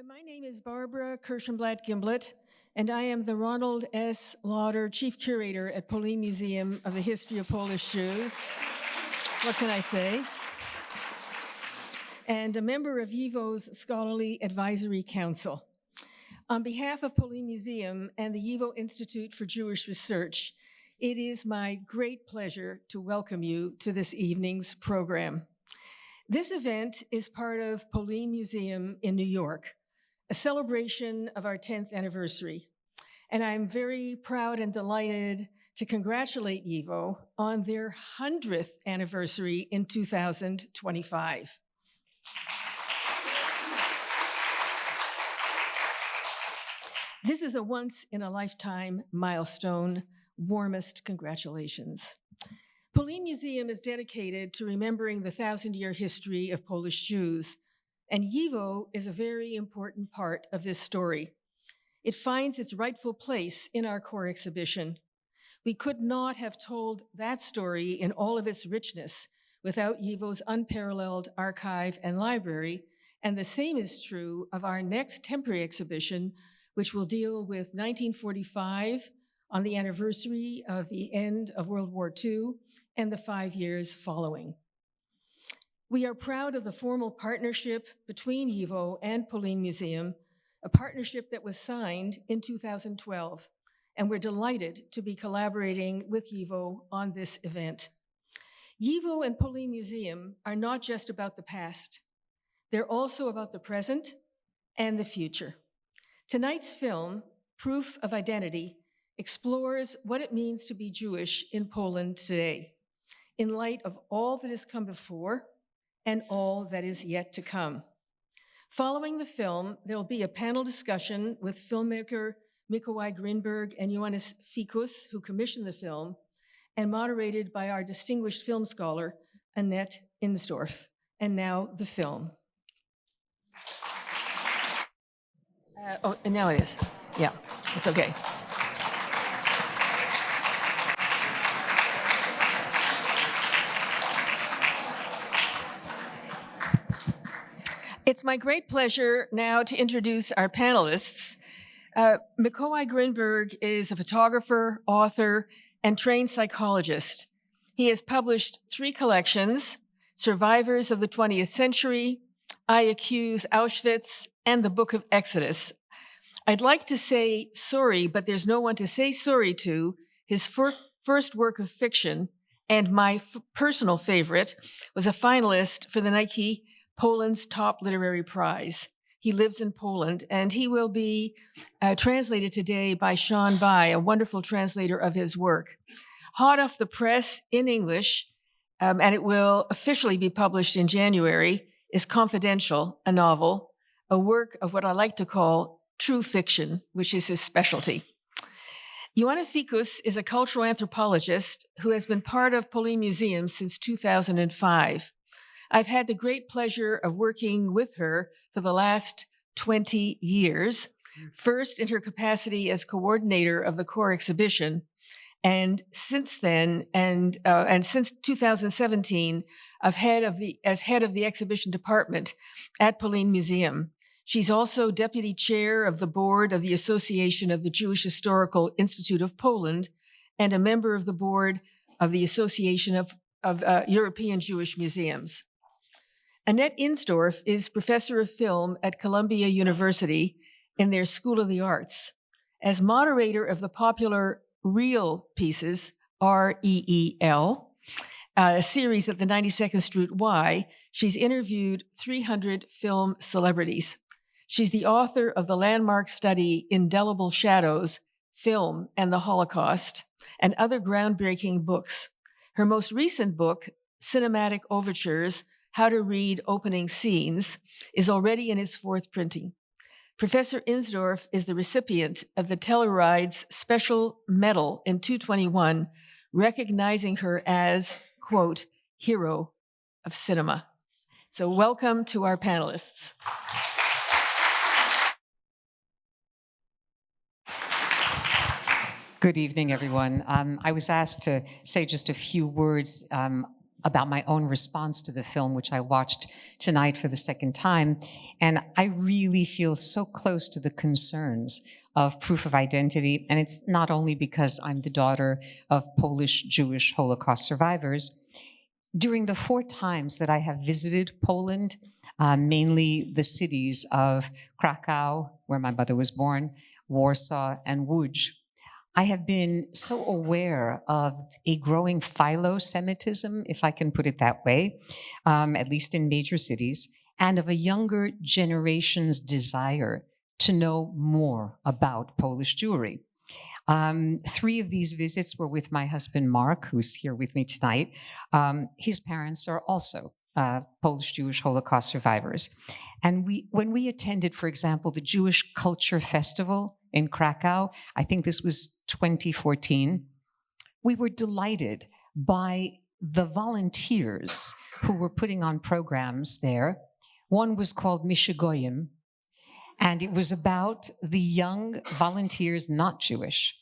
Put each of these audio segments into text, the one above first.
My name is Barbara Kirschenblatt Gimblett, and I am the Ronald S. Lauder Chief Curator at Polin Museum of the History of Polish Jews. What can I say? And a member of YIVO's Scholarly Advisory Council. On behalf of Polin Museum and the YIVO Institute for Jewish Research, it is my great pleasure to welcome you to this evening's program. This event is part of Polin Museum in New York, a celebration of our 10th anniversary. And I'm very proud and delighted to congratulate YIVO on their 100th anniversary in 2025. This is a once-in-a-lifetime milestone. Warmest congratulations. Polin Museum is dedicated to remembering the 1,000-year history of Polish Jews, and YIVO is a very important part of this story. It finds its rightful place in our core exhibition. We could not have told that story in all of its richness without YIVO's unparalleled archive and library, and the same is true of our next temporary exhibition, which will deal with 1945 on the anniversary of the end of World War II and the 5 years following. We are proud of the formal partnership between YIVO and Polin Museum, a partnership that was signed in 2012, and we're delighted to be collaborating with YIVO on this event. YIVO and Polin Museum are not just about the past. They're also about the present and the future. Tonight's film, Proof of Identity, explores what it means to be Jewish in Poland today, in light of all that has come before and all that is yet to come. Following the film, there will be a panel discussion with filmmaker Mikołaj Grynberg and Johannes Ficus, who commissioned the film, and moderated by our distinguished film scholar, Annette Insdorf. And now the film. And now it is. Yeah, it's okay. It's my great pleasure now to introduce our panelists. Mikołaj Grynberg is a photographer, author, and trained psychologist. He has published 3 collections, Survivors of the 20th Century, I Accuse Auschwitz, and the Book of Exodus. I'd like to say sorry, but there's no one to say sorry to. His first work of fiction, and my personal favorite, was a finalist for the Nike Poland's top literary prize. He lives in Poland, and he will be translated today by Sean Bai, a wonderful translator of his work. Hot off the press in English, and it will officially be published in January, is Confidential, a novel, a work of what I like to call true fiction, which is his specialty. Johannes Ficus is a cultural anthropologist who has been part of Polin Museum since 2005. I've had the great pleasure of working with her for the last 20 years, first in her capacity as coordinator of the core exhibition, and since then, and since 2017, as head of the exhibition department at Polin Museum. She's also deputy chair of the board of the Association of the Jewish Historical Institute of Poland and a member of the board of the Association of European Jewish Museums. Annette Insdorf is professor of film at Columbia University in their School of the Arts. As moderator of the popular Reel Pieces, R-E-E-L, a series at the 92nd Street Y, she's interviewed 300 film celebrities. She's the author of the landmark study Indelible Shadows, Film and the Holocaust, and other groundbreaking books. Her most recent book, Cinematic Overtures, How to Read Opening Scenes, is already in its 4th printing. Professor Insdorf is the recipient of the Telluride's Special Medal in 2021, recognizing her as, quote, hero of cinema. So welcome to our panelists. Good evening, everyone. I was asked to say just a few words about my own response to the film, which I watched tonight for the second time. And I really feel so close to the concerns of proof of identity. And it's not only because I'm the daughter of Polish Jewish Holocaust survivors. During the 4 times that I have visited Poland, mainly the cities of Krakow, where my mother was born, Warsaw, and Łódź, I have been so aware of a growing philo-Semitism, if I can put it that way, at least in major cities, and of a younger generation's desire to know more about Polish Jewry. 3 of these visits were with my husband, Mark, who's here with me tonight. His parents are also Polish Jewish Holocaust survivors. And when we attended, for example, the Jewish Culture Festival in Krakow, I think this was 2014, we were delighted by the volunteers who were putting on programs there. One was called Mishigoyim, and it was about the young volunteers, not Jewish,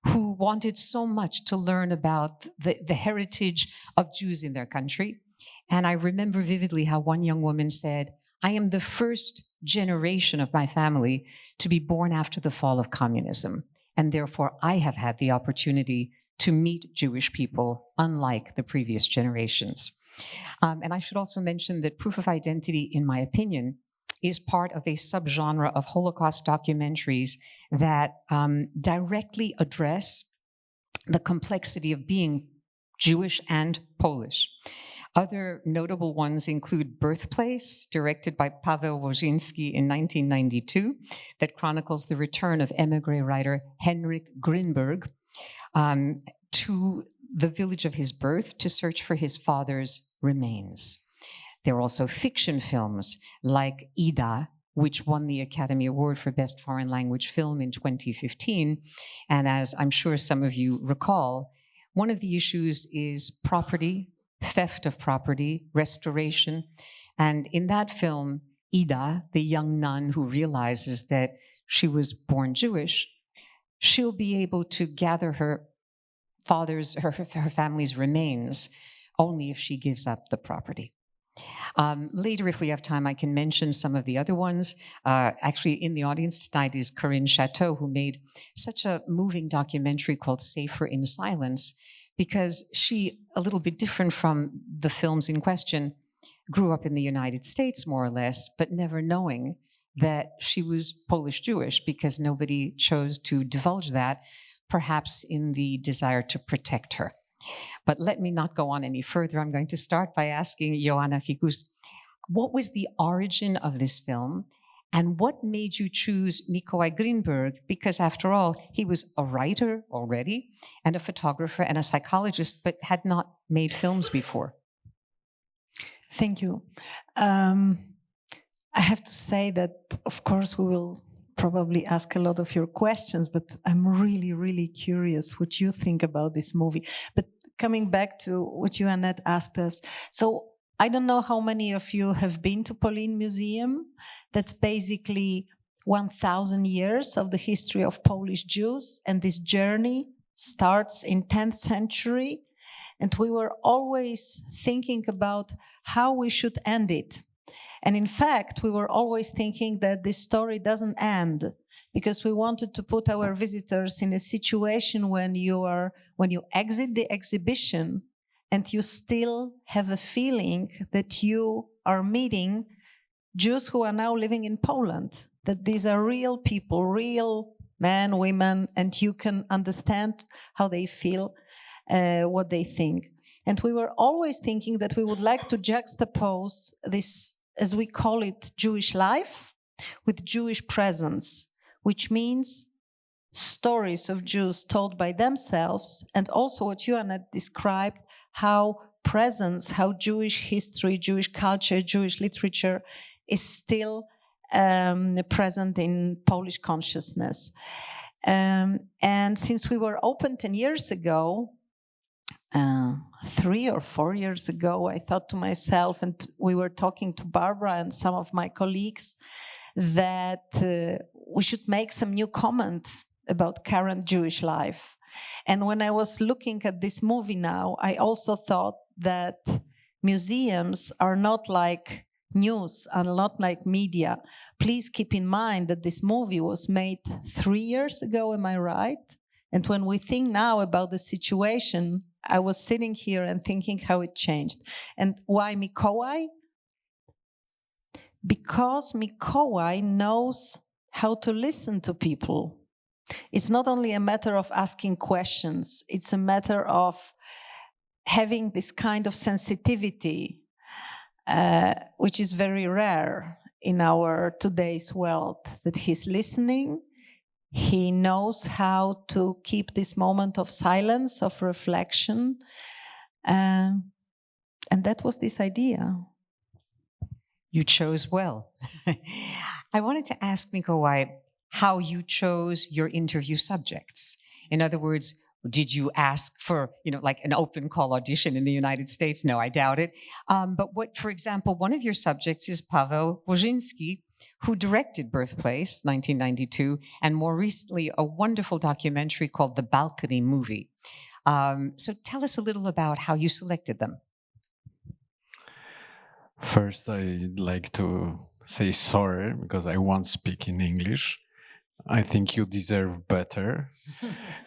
who wanted so much to learn about the heritage of Jews in their country. And I remember vividly how one young woman said, I am the first generation of my family to be born after the fall of communism, and therefore I have had the opportunity to meet Jewish people, unlike the previous generations. And I should also mention that proof of identity, in my opinion, is part of a subgenre of Holocaust documentaries that directly address the complexity of being Jewish and Polish. Other notable ones include Birthplace, directed by Paweł Wozinski in 1992, that chronicles the return of emigre writer Henryk Grynberg to the village of his birth to search for his father's remains. There are also fiction films like Ida, which won the Academy Award for Best Foreign Language Film in 2015. And as I'm sure some of you recall, one of the issues is property, theft of property, restoration. And in that film, Ida, the young nun who realizes that she was born Jewish, she'll be able to gather her family's remains only if she gives up the property. Later, if we have time, I can mention some of the other ones. Actually, in the audience tonight is Corinne Chateau, who made such a moving documentary called Safer in Silence, because she, a little bit different from the films in question, grew up in the United States, more or less, but never knowing that she was Polish Jewish, because nobody chose to divulge that, perhaps in the desire to protect her. But let me not go on any further. I'm going to start by asking Joanna Fikus, what was the origin of this film? And what made you choose Mikołaj Grynberg? Because after all, he was a writer already, and a photographer and a psychologist, but had not made films before. Thank you. I have to say that, of course, we will probably ask a lot of your questions, but I'm really, really curious what you think about this movie. But coming back to what you, Annette, asked us, so I don't know how many of you have been to Polin Museum. That's basically 1,000 years of the history of Polish Jews, and this journey starts in 10th century, and we were always thinking about how we should end it. And in fact, we were always thinking that this story doesn't end, because we wanted to put our visitors in a situation when you exit the exhibition and you still have a feeling that you are meeting Jews who are now living in Poland, that these are real people, real men, women, and you can understand how they feel, what they think. And we were always thinking that we would like to juxtapose this, as we call it, Jewish life with Jewish presence, which means stories of Jews told by themselves, and also what you, Annette, described, how presence, how Jewish history, Jewish culture, Jewish literature is still present in Polish consciousness. And since we were open 10 years ago, 3 or 4 years ago, I thought to myself, and we were talking to Barbara and some of my colleagues, that we should make some new comment about current Jewish life. And when I was looking at this movie now, I also thought that museums are not like news and not like media. Please keep in mind that this movie was made 3 years ago, am I right? And when we think now about the situation, I was sitting here and thinking how it changed. And why Mikołaj? Because Mikołaj knows how to listen to people. It's not only a matter of asking questions, it's a matter of having this kind of sensitivity, which is very rare in our today's world, that he's listening, he knows how to keep this moment of silence, of reflection, and that was this idea. You chose well. I wanted to ask Mikołaj how you chose your interview subjects. In other words, did you ask for, like an open call audition in the United States? No, I doubt it. But what, for example, one of your subjects is Paweł Bożyński, who directed Birthplace, 1992, and more recently, a wonderful documentary called The Balcony Movie. So tell us a little about how you selected them. First, I'd like to say sorry because I won't speak in English. I think you deserve better.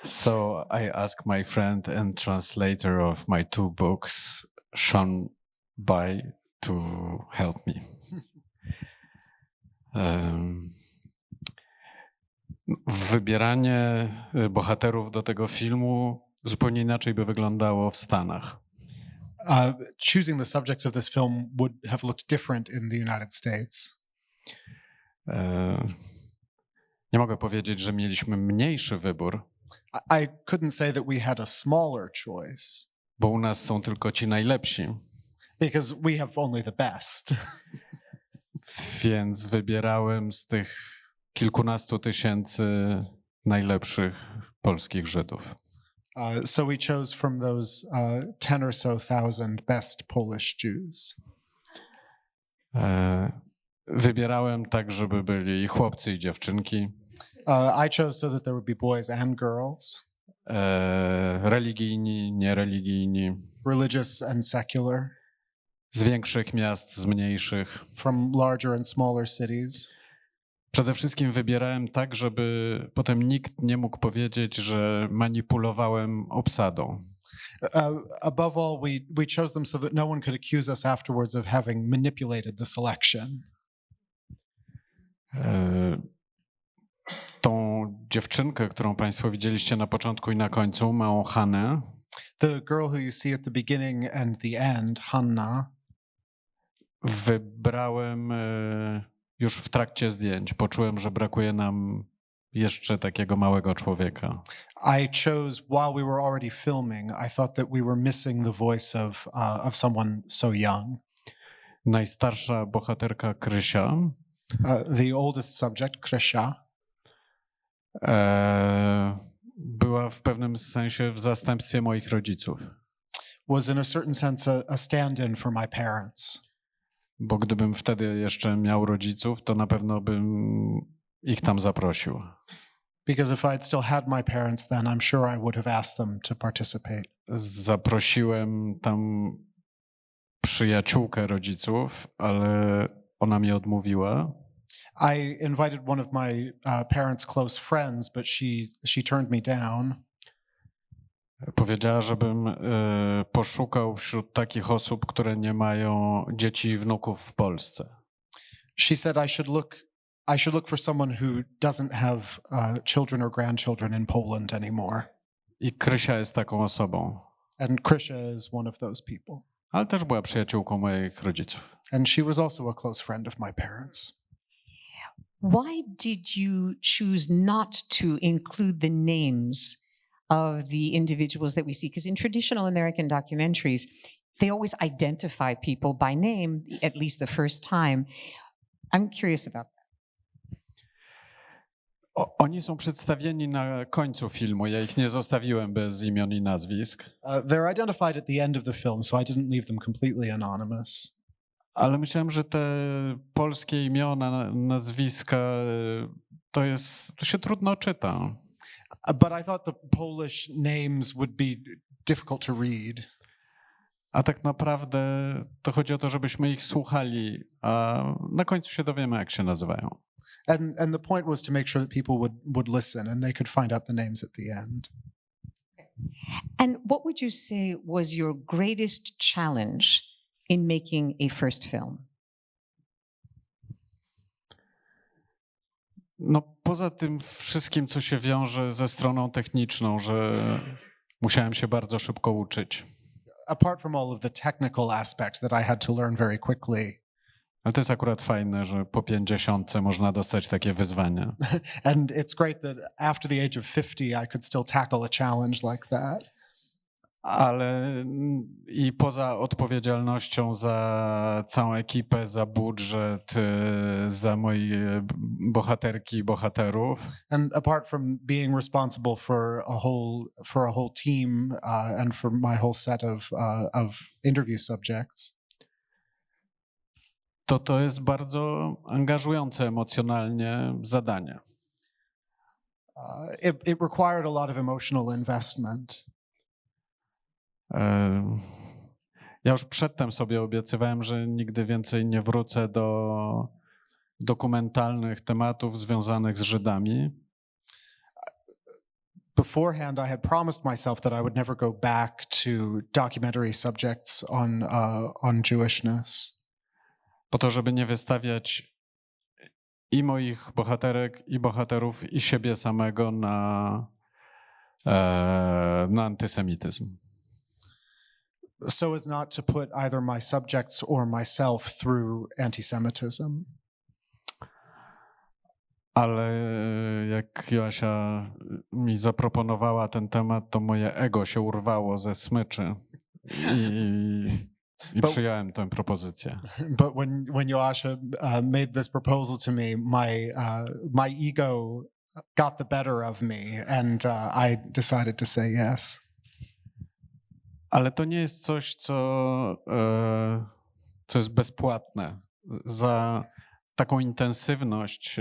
So I asked my friend and translator of my 2 books, Sean Bai, to help me. Wybieranie bohaterów do tego filmu zupełnie inaczej by wyglądało w Stanach. Choosing the subjects of this film would have looked different in the United States. Nie mogę powiedzieć, że mieliśmy mniejszy wybór. I couldn't say that we had a smaller choice. Bo u nas są tylko ci najlepsi. Because we have only the best. Więc wybierałem z tych kilkunastu tysięcy najlepszych polskich Żydów. So we chose from those 10 or so thousand best Polish Jews. Wybierałem tak, żeby byli chłopcy i dziewczynki. I chose so that there would be boys and girls. Religijni, niereligijni. Religious and secular. Z większych miast, z mniejszych. From larger and smaller cities. Przede wszystkim wybierałem tak, żeby potem nikt nie mógł powiedzieć, że manipulowałem obsadą. Above all, we chose them so that no one could accuse us afterwards of having manipulated the selection. Tą dziewczynkę, którą Państwo widzieliście na początku i na końcu, małą Hannę. The girl who you see at the beginning and the end, Hanna. Wybrałem już w trakcie zdjęć. Poczułem, że brakuje nam jeszcze takiego małego człowieka. I chose while we were already filming. I thought that we were missing the voice of someone so young. Najstarsza bohaterka Krysia. The oldest subject, Krysia. Była w pewnym sensie w zastępstwie moich rodziców. Was in a certain sense a stand-in for my parents. Bo gdybym wtedy jeszcze miał rodziców, to na pewno bym ich tam zaprosił. Because if I had still had my parents then, I'm sure I would have asked them to participate. Zaprosiłem tam przyjaciółkę rodziców, ale ona mi odmówiła. I invited one of my parents' close friends, but she turned me down. Powiedziała, żebym poszukał wśród takich osób, które nie mają dzieci i wnuków w Polsce. She said I should look for someone who doesn't have children or grandchildren in Poland anymore. I Krysia jest taką osobą. And Krysia is one of those people. Ale też była przyjaciółką moich rodziców. And she was also a close friend of my parents. Why did you choose not to include the names of the individuals that we see? Because in traditional American documentaries, they always identify people by name, at least the first time. I'm curious about that. Oni są przedstawieni na końcu filmu. Ja ich nie zostawiłem bez imion i nazwisk. They're identified at the end of the film, so I didn't leave them completely anonymous. Ale myślałem, że te polskie imiona, nazwiska, to się trudno czyta. But I thought the Polish names would be difficult to read. A tak naprawdę to chodzi o to, żebyśmy ich słuchali, a na końcu się dowiemy, jak się nazywają. And the point was to make sure that people would listen and they could find out the names at the end. And what would you say was your greatest challenge in making a first film? No poza tym wszystkim, co się wiąże ze stroną techniczną, że musiałem się bardzo szybko uczyć. Apart from all of the technical aspects that I had to learn very quickly. Ale to jest akurat fajne, że po 50 można dostać takie wyzwania. And it's great that after the age of 50 I could still tackle a challenge like that. Ale i poza odpowiedzialnością za całą ekipę, za budżet, za moje bohaterki i bohaterów. And apart from being responsible for a whole team and for my whole set of interview subjects. To jest bardzo angażujące emocjonalnie zadanie. It required a lot of emotional investment. Ja już przedtem sobie obiecywałem, że nigdy więcej nie wrócę do dokumentalnych tematów związanych z Żydami. Beforehand, I had promised myself that I would never go back to documentary subjects on Jewishness. Po to, żeby nie wystawiać i moich bohaterek, i bohaterów, i siebie samego na antysemityzm. So as not to put either my subjects or myself through antisemitism. Ale jak Joasia mi zaproponowała ten temat, to moje ego się urwało ze smyczy i przyjąłem tę propozycję. But when Joasha made this proposal to me, my ego got the better of me, and I decided to say yes. Ale to nie jest coś, co jest bezpłatne. Za taką intensywność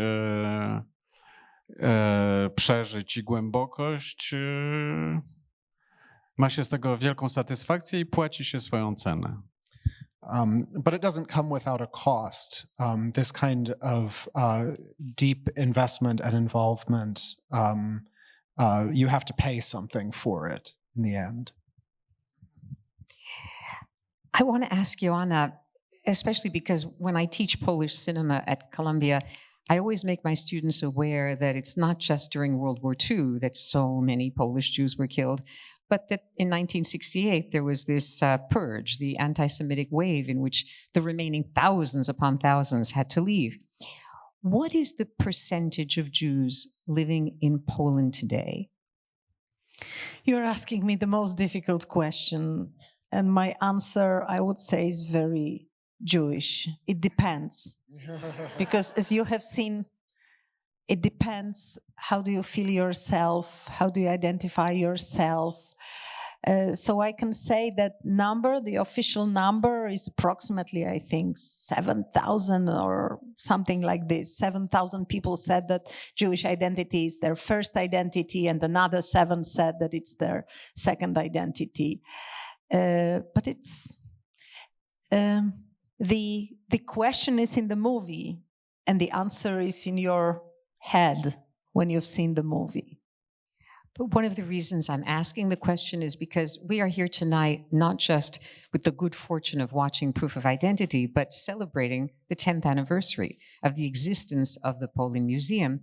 przeżyć i głębokość ma się z tego wielką satysfakcję i płaci się swoją cenę. But it doesn't come without a cost. This kind of deep investment and involvement, you have to pay something for it in the end. I want to ask Joanna, especially because when I teach Polish cinema at Columbia, I always make my students aware that it's not just during World War II that so many Polish Jews were killed, but that in 1968 there was this purge, the anti-Semitic wave, in which the remaining thousands upon thousands had to leave. What is the percentage of Jews living in Poland today? You're asking me the most difficult question, and my answer, I would say, is very Jewish. It depends. Because as you have seen, it depends. How do you feel yourself? How do you identify yourself? So I can say that number, the official number, is approximately, I think, 7,000 or something like this. 7,000 people said that Jewish identity is their first identity, and another 7 said that it's their second identity. But it's the question is in the movie, and the answer is in your head when you've seen the movie. But one of the reasons I'm asking the question is because we are here tonight not just with the good fortune of watching Proof of Identity, but celebrating the 10th anniversary of the existence of the Poland Museum.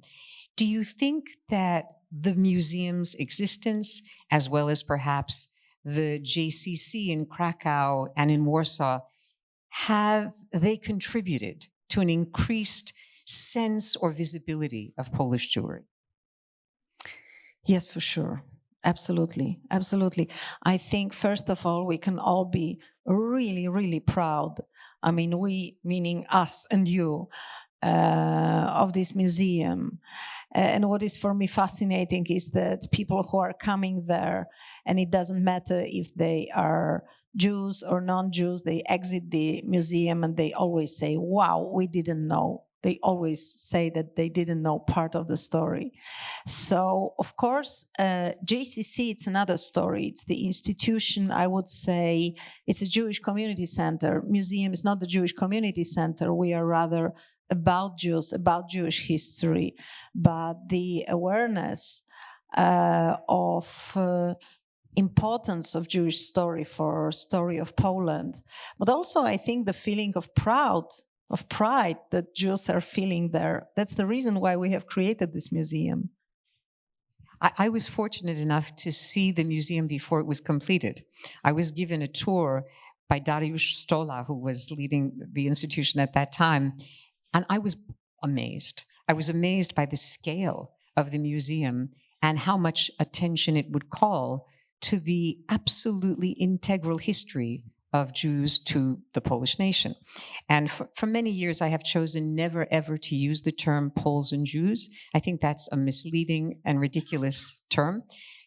Do you think that the museum's existence, as well as perhaps the JCC in Krakow and in Warsaw, have they contributed to an increased sense or visibility of Polish Jewry? Yes, for sure. Absolutely. Absolutely. I think, first of all, we can all be really, really proud. I mean, we, meaning us and you, of this museum. And what is for me fascinating is that people who are coming there, and it doesn't matter if they are Jews or non-Jews, they exit the museum and they always say, wow, we didn't know they always say that they didn't know part of the story. So, of course, JCC, it's another story. It's the institution, I would say, it's a Jewish community center. Museum is not the Jewish community center. We are rather about Jews, about Jewish history. But the awareness of importance of Jewish story for story of Poland, but also I think the feeling of pride that Jews are feeling there. That's the reason why we have created this museum. I was fortunate enough to see the museum before it was completed. I was given a tour by Dariusz Stola, who was leading the institution at that time, and I was amazed. I was amazed by the scale of the museum and how much attention it would call to the absolutely integral history of Jews to the Polish nation. And for many years, I have chosen never ever to use the term Poles and Jews. I think that's a misleading and ridiculous term.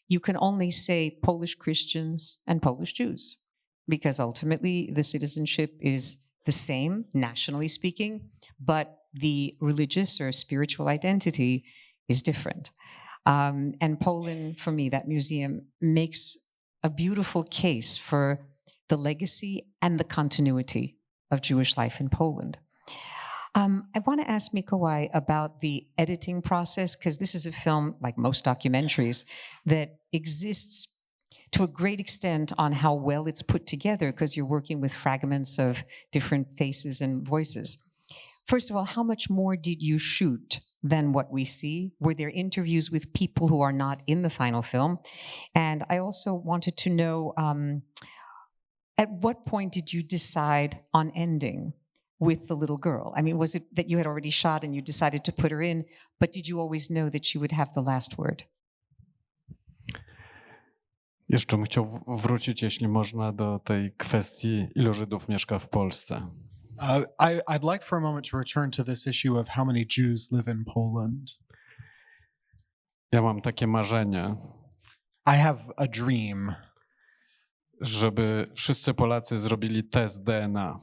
You can only say Polish Christians and Polish Jews, because ultimately the citizenship is the same, nationally speaking, but the religious or spiritual identity is different. And Poland, for me, that museum makes a beautiful case for the legacy and the continuity of Jewish life in Poland. I want to ask Mikołaj about the editing process, because this is a film, like most documentaries, that exists to a great extent on how well it's put together, because you're working with fragments of different faces and voices. First of all, how much more did you shoot than what we see? Were there interviews with people who are not in the final film? And I also wanted to know, at what point did you decide on ending with the little girl? I mean, was it that you had already shot and you decided to put her in, but did you always know that she would have the last word? Jeszcze bym chciał wrócić, jeśli można, do tej kwestii, ilu Żydów mieszka w Polsce. I'd like for a moment to return to this issue of how many Jews live in Poland. Ja mam takie marzenie, I have a dream żeby wszyscy Polacy zrobili test DNA.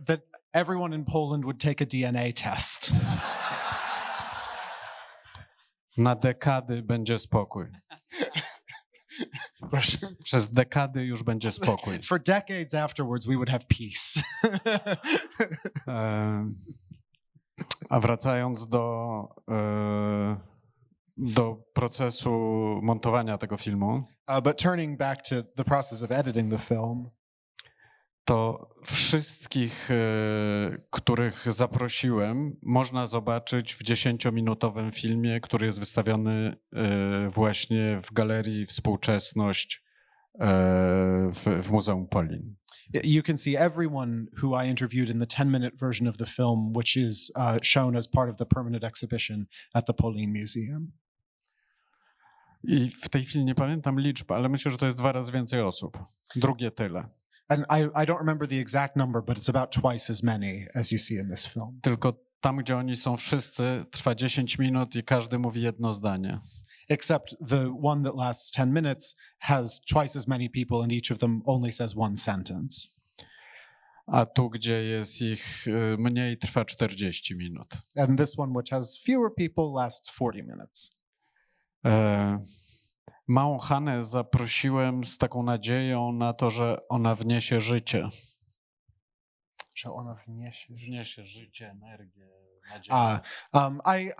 that everyone in Poland would take a DNA test. Na dekady będzie spokój. Przez dekady już będzie spokój. For decades afterwards, we would have peace. A wracając do procesu montowania tego filmu, but turning back to the process of editing the film, to wszystkich, których zaprosiłem, można zobaczyć w 10-minutowym filmie, który jest wystawiony właśnie w Galerii Współczesność w Muzeum Polin. You can see everyone who I interviewed in the 10-minute version of the film, which is shown as part of the permanent exhibition at the Polin Museum. I w tej chwili nie pamiętam liczby, ale myślę, że to jest 2 razy więcej osób. Drugie tyle. And I don't remember the exact number, but it's about twice as many as you see in this film. Tylko tam, gdzie oni są wszyscy, trwa 10 minut i każdy mówi jedno zdanie. Except the one that lasts 10 minutes has twice as many people and each of them only says one sentence. A tu, gdzie jest ich mniej, trwa 40 minut. And this one, which has fewer people, lasts 40 minutes. Małą Hannę zaprosiłem z taką nadzieją na to, że ona wniesie życie. Że ona wniesie życie, energię, nadzieję.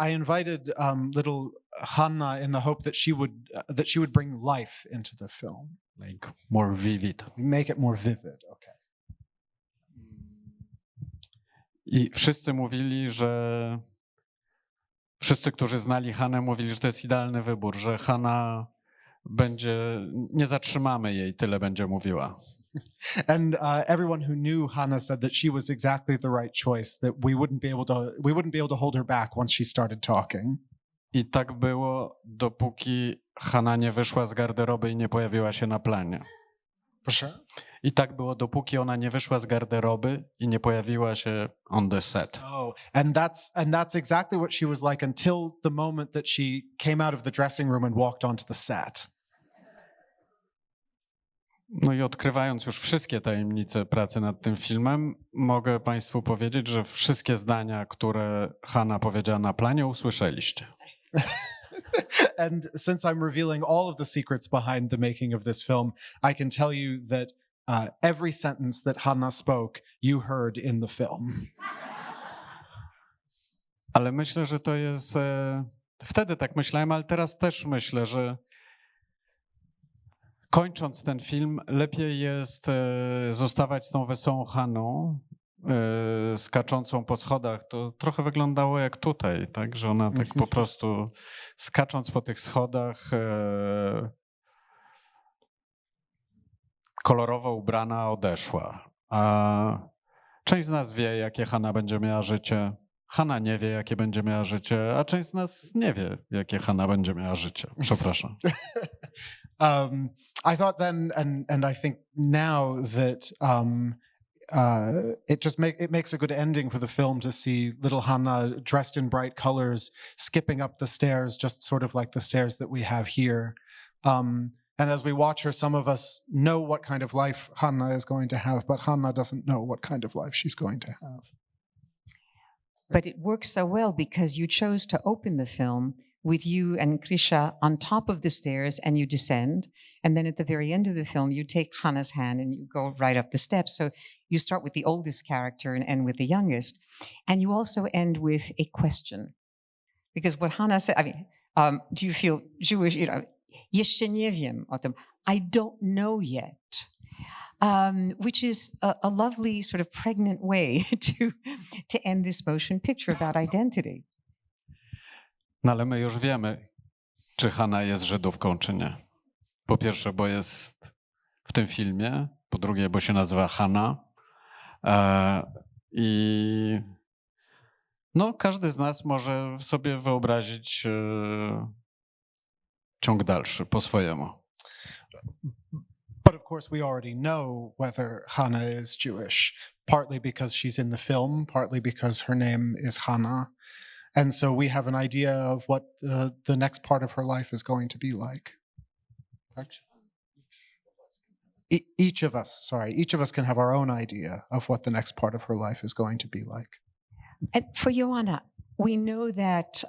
I invited little Hanna in the hope that she would bring life into the film. Like more vivid. Make it more vivid. Okay. I wszyscy mówili, że wszyscy, którzy znali Hannę, mówili, że to jest idealny wybór, że Hanna nie zatrzymamy jej, tyle będzie mówiła. And everyone who knew Hanna said that she was exactly the right choice, that we wouldn't be able to hold her back once she started talking. I tak było, dopóki Hanna nie wyszła z garderoby i nie pojawiła się na planie. Proszę? I tak było, dopóki ona nie wyszła z garderoby i nie pojawiła się on the set. Oh, and that's exactly what she was like until the moment that she came out of the dressing room and walked onto the set. No i odkrywając już wszystkie tajemnice pracy nad tym filmem, mogę Państwu powiedzieć, że wszystkie zdania, które Hanna powiedziała na planie, usłyszeliście. And since I'm revealing all of the secrets behind the making of this film, I can tell you that every sentence that Hanna spoke, you heard in the film. Ale myślę, że to jest... Wtedy tak myślałem, ale teraz też myślę, że kończąc ten film, lepiej jest zostawać z tą wesołą Hanną, skaczącą po schodach. To trochę wyglądało jak tutaj, tak? Że ona tak po prostu skacząc po tych schodach, kolorowo ubrana, odeszła. A część z nas wie, jakie Hanna będzie miała życie. Hanna nie wie, jakie będzie miała życie, a część z nas nie wie, jakie Hanna będzie miała życie. Przepraszam. I thought then, and I think now that it makes a good ending for the film to see little Hanna dressed in bright colors, skipping up the stairs, just sort of like the stairs that we have here. And as we watch her, some of us know what kind of life Hanna is going to have, but Hanna doesn't know what kind of life she's going to have. But it works so well because you chose to open the film with you and Krisha on top of the stairs and you descend. And then at the very end of the film, you take Hanna's hand and you go right up the steps. So you start with the oldest character and end with the youngest. And you also end with a question. Because what Hanna said, I mean, do you feel Jewish? You know, jeszcze nie wiem o tym. I don't know yet. Which is a lovely sort of pregnant way to end this motion picture about identity. No ale my już wiemy, czy Hanna jest Żydówką, czy nie. Po pierwsze, bo jest w tym filmie. Po drugie, bo się nazywa Hanna. I no, każdy z nas może sobie wyobrazić ciąg dalszy po swojemu. But of course, we already know whether Hanna is Jewish, partly because she's in the film, partly because her name is Hanna. And so we have an idea of what the next part of her life is going to be like. Each of us can have our own idea of what the next part of her life is going to be like. And for Joanna, we know that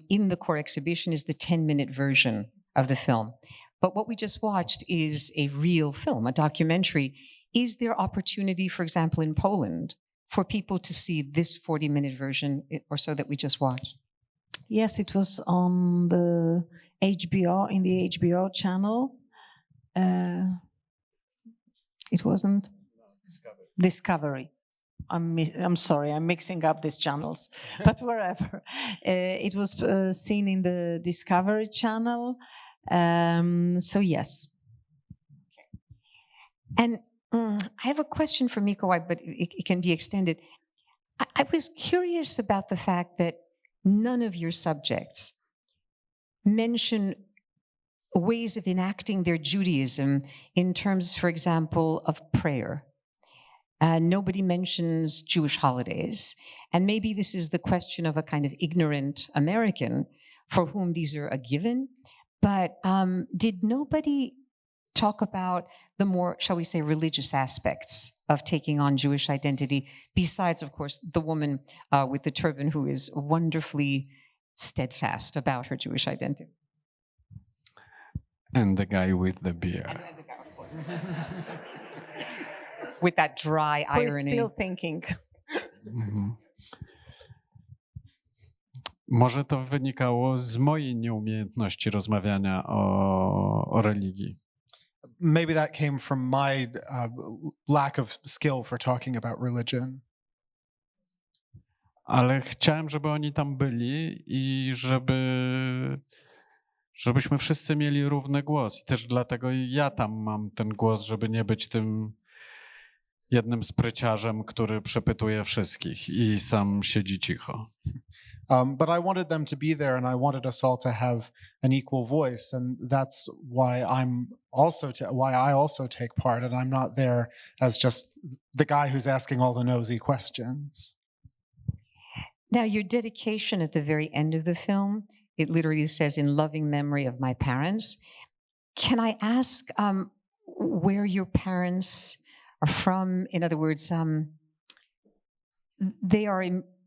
in the core exhibition is the 10-minute version of the film. But what we just watched is a real film, a documentary. Is there opportunity, for example, in Poland, for people to see this 40-minute version or so that we just watched? Yes, it was on the HBO, in the HBO channel. It wasn't? Discovery. I'm sorry, I'm mixing up these channels, but wherever. It was seen in the Discovery channel. So yes. Okay. And I have a question for Mikołaj, but it can be extended. I was curious about the fact that none of your subjects mention ways of enacting their Judaism in terms, for example, of prayer. Nobody mentions Jewish holidays. And maybe this is the question of a kind of ignorant American for whom these are a given. But did nobody talk about the more, shall we say, religious aspects of taking on Jewish identity, besides, of course, the woman with the turban who is wonderfully steadfast about her Jewish identity? And the guy with the beard. And the guy, of course. With that dry irony. We're still thinking. Mhm. Może to wynikało z mojej nieumiejętności rozmawiania o religii. Maybe that came from my lack of skill for talking about religion. Ale chciałem, żeby oni tam byli i żebyśmy wszyscy mieli równy głos. I też dlatego ja tam mam ten głos, żeby nie być tym jednym spryciarzem, który przepytuje wszystkich i sam siedzi cicho. But I wanted them to be there, and I wanted us all to have an equal voice, and that's why I also take part, and I'm not there as just the guy who's asking all the nosy questions. Now, your dedication at the very end of the film, it literally says, "In loving memory of my parents." Can I ask, where your parents are from? In other words, they are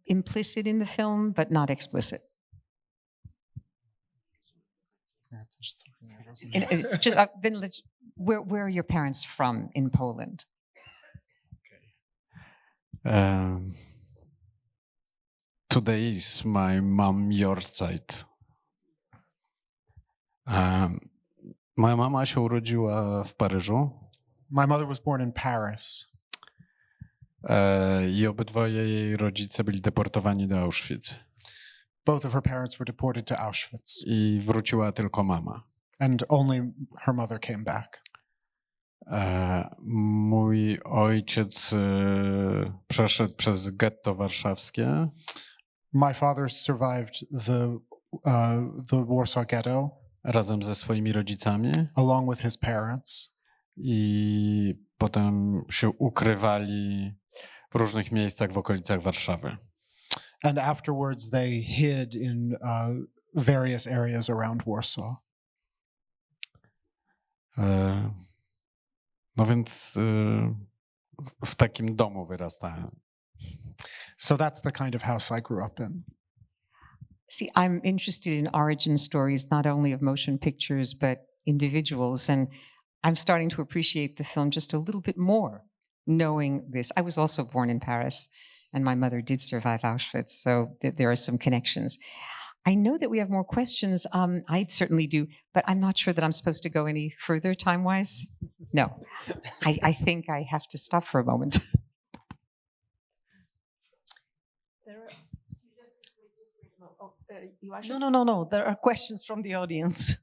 implicit in the film, but not explicit. Then where are your parents from in Poland? Today is my mom yahrzeit. Moja mama się urodziła w Paryżu. My mother was born in Paris. I obydwoje jej rodzice byli deportowani do Auschwitz. Both of her parents were deported to Auschwitz. I wróciła tylko mama. And only her mother came back. Mój ojciec przeszedł przez getto warszawskie. My father survived the Warsaw Ghetto. Razem ze swoimi rodzicami. Along with his parents. I potem się ukrywali w różnych miejscach w okolicach Warszawy. And afterwards they hid in various areas around Warsaw. No więc w takim domu wyrastałem. So that's the kind of house I grew up in. See, I'm interested in origin stories, not only of motion pictures, but individuals. And I'm starting to appreciate the film just a little bit more, knowing this. I was also born in Paris, and my mother did survive Auschwitz, so there are some connections. I know that we have more questions. I certainly do, but I'm not sure that I'm supposed to go any further time-wise. No, I think I have to stop for a moment. No. There are questions from the audience.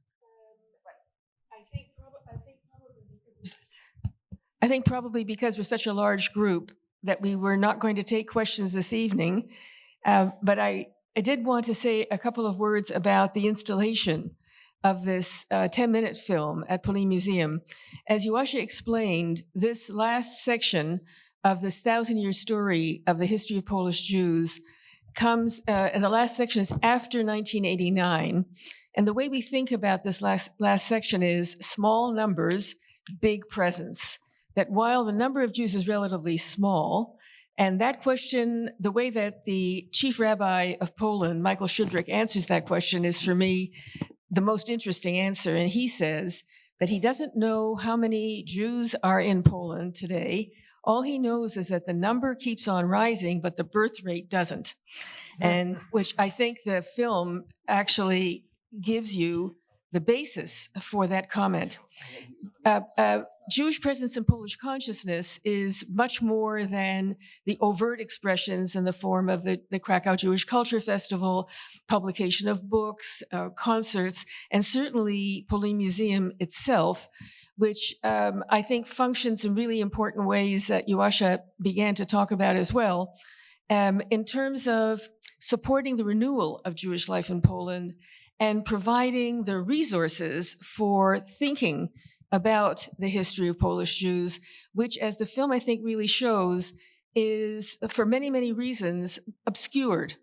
I think probably because we're such a large group that we were not going to take questions this evening. But I did want to say a couple of words about the installation of this 10-minute film at Polin Museum. As Joasha explained, this last section of this 1,000-year story of the history of Polish Jews comes, and the last section is after 1989. And the way we think about this last section is small numbers, big presence. That while the number of Jews is relatively small, and that question, the way that the chief rabbi of Poland, Michael Shudrick, answers that question is, for me, the most interesting answer. And he says that he doesn't know how many Jews are in Poland today. All he knows is that the number keeps on rising, but the birth rate doesn't. And which I think the film actually gives you the basis for that comment. Jewish presence in Polish consciousness is much more than the overt expressions in the form of the Krakow Jewish Culture Festival, publication of books, concerts, and certainly Polin Museum itself, which I think functions in really important ways that Joasha began to talk about as well, in terms of supporting the renewal of Jewish life in Poland and providing the resources for thinking about the history of Polish Jews, which, as the film I think really shows, is for many, many reasons obscured,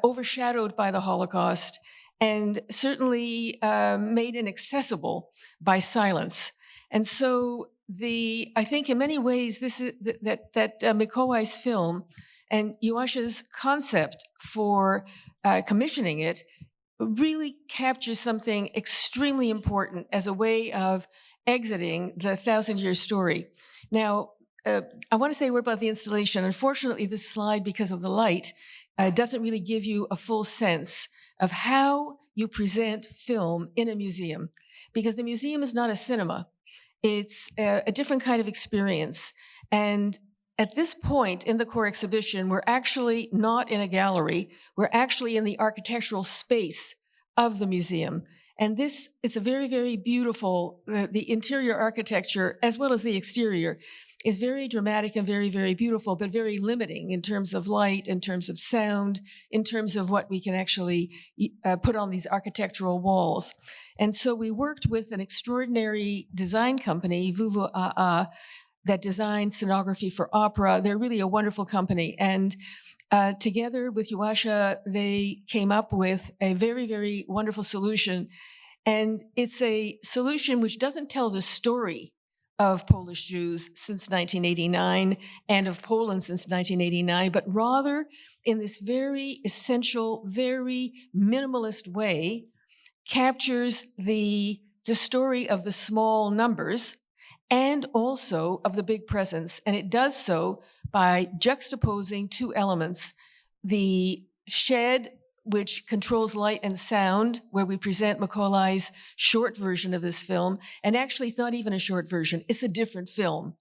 overshadowed by the Holocaust, and certainly made inaccessible by silence. And so I think in many ways this is that Mikołaj's film and Joasha's concept for commissioning it really captures something extremely important as a way of exiting the 1,000-year story. Now, I want to say a word about the installation. Unfortunately, this slide, because of the light, doesn't really give you a full sense of how you present film in a museum, because the museum is not a cinema. It's a different kind of experience. And at this point in the core exhibition, we're actually not in a gallery. We're actually in the architectural space of the museum. And this is a very, very beautiful, the interior architecture, as well as the exterior, is very dramatic and very, very beautiful, but very limiting in terms of light, in terms of sound, in terms of what we can actually put on these architectural walls. And so we worked with an extraordinary design company, WWAA, that designs scenography for opera. They're really a wonderful company. And together with Joasha, they came up with a very, very wonderful solution. And it's a solution which doesn't tell the story of Polish Jews since 1989 and of Poland since 1989, but rather in this very essential, very minimalist way, captures the story of the small numbers and also of the big presence. And it does so by juxtaposing two elements: the shed, which controls light and sound, where we present Mikołaj's short version of this film. And actually, it's not even a short version. It's a different film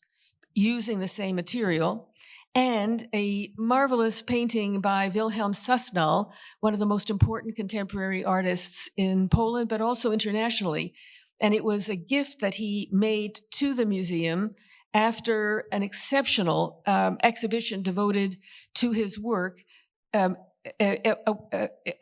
using the same material. And a marvelous painting by Wilhelm Sasnal, one of the most important contemporary artists in Poland, but also internationally. And it was a gift that he made to the museum after an exceptional exhibition devoted to his work. I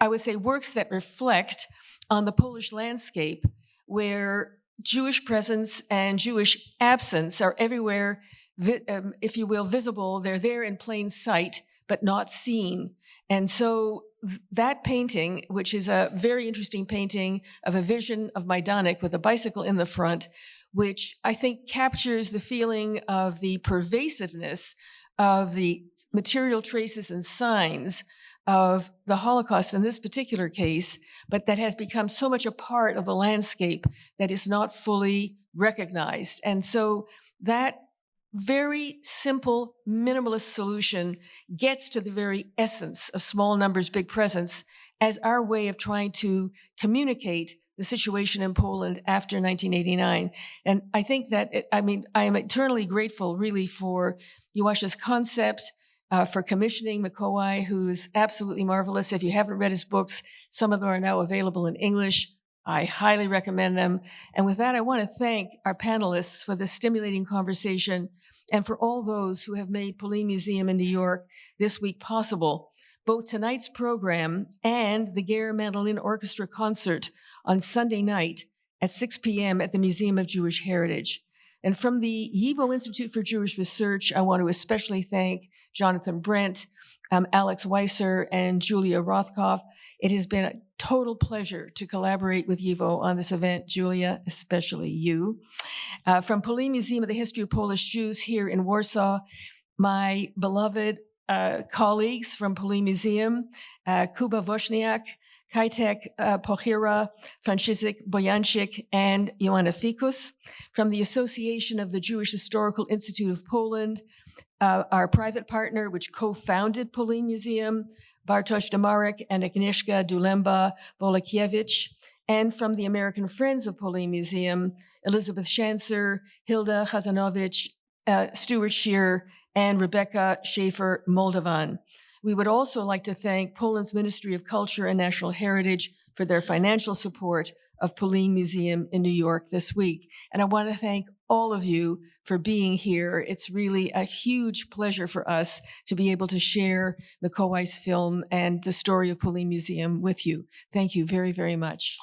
would say works that reflect on the Polish landscape, where Jewish presence and Jewish absence are everywhere, if you will, visible. They're there in plain sight, but not seen. And so that painting, which is a very interesting painting of a vision of Majdanek with a bicycle in the front, which I think captures the feeling of the pervasiveness of the material traces and signs of the Holocaust in this particular case, but that has become so much a part of the landscape that is not fully recognized. And so that very simple, minimalist solution gets to the very essence of small numbers, big presence as our way of trying to communicate the situation in Poland after 1989. And I think that, I am eternally grateful really for Joas's concept, for commissioning Mikołaj, who is absolutely marvelous. If you haven't read his books, some of them are now available in English. I highly recommend them. And with that, I want to thank our panelists for this stimulating conversation and for all those who have made Polin Museum in New York this week possible. Both tonight's program and the Gare Mandolin Orchestra concert on Sunday night at 6 p.m. at the Museum of Jewish Heritage. And from the YIVO Institute for Jewish Research, I want to especially thank Jonathan Brent, Alex Weiser, and Julia Rothkopf. It has been a total pleasure to collaborate with YIVO on this event, Julia, especially you. From Polin Museum of the History of Polish Jews here in Warsaw, my beloved colleagues from Polin Museum, Kuba Wozniak, Kajtek Pochira, Franciszek Bojanczyk, and Joanna Fikus. From the Association of the Jewish Historical Institute of Poland, our private partner, which co-founded Polin Museum, Bartosz Domarek and Agnieszka Dulemba-Bolakiewicz. And from the American Friends of Polin Museum, Elizabeth Schanzer, Hilda Chazanowicz, Stuart Shear, and Rebecca Schaefer-Moldovan. We would also like to thank Poland's Ministry of Culture and National Heritage for their financial support of Polin Museum in New York this week. And I want to thank all of you for being here. It's really a huge pleasure for us to be able to share Mikołaj's film and the story of Polin Museum with you. Thank you very, very much.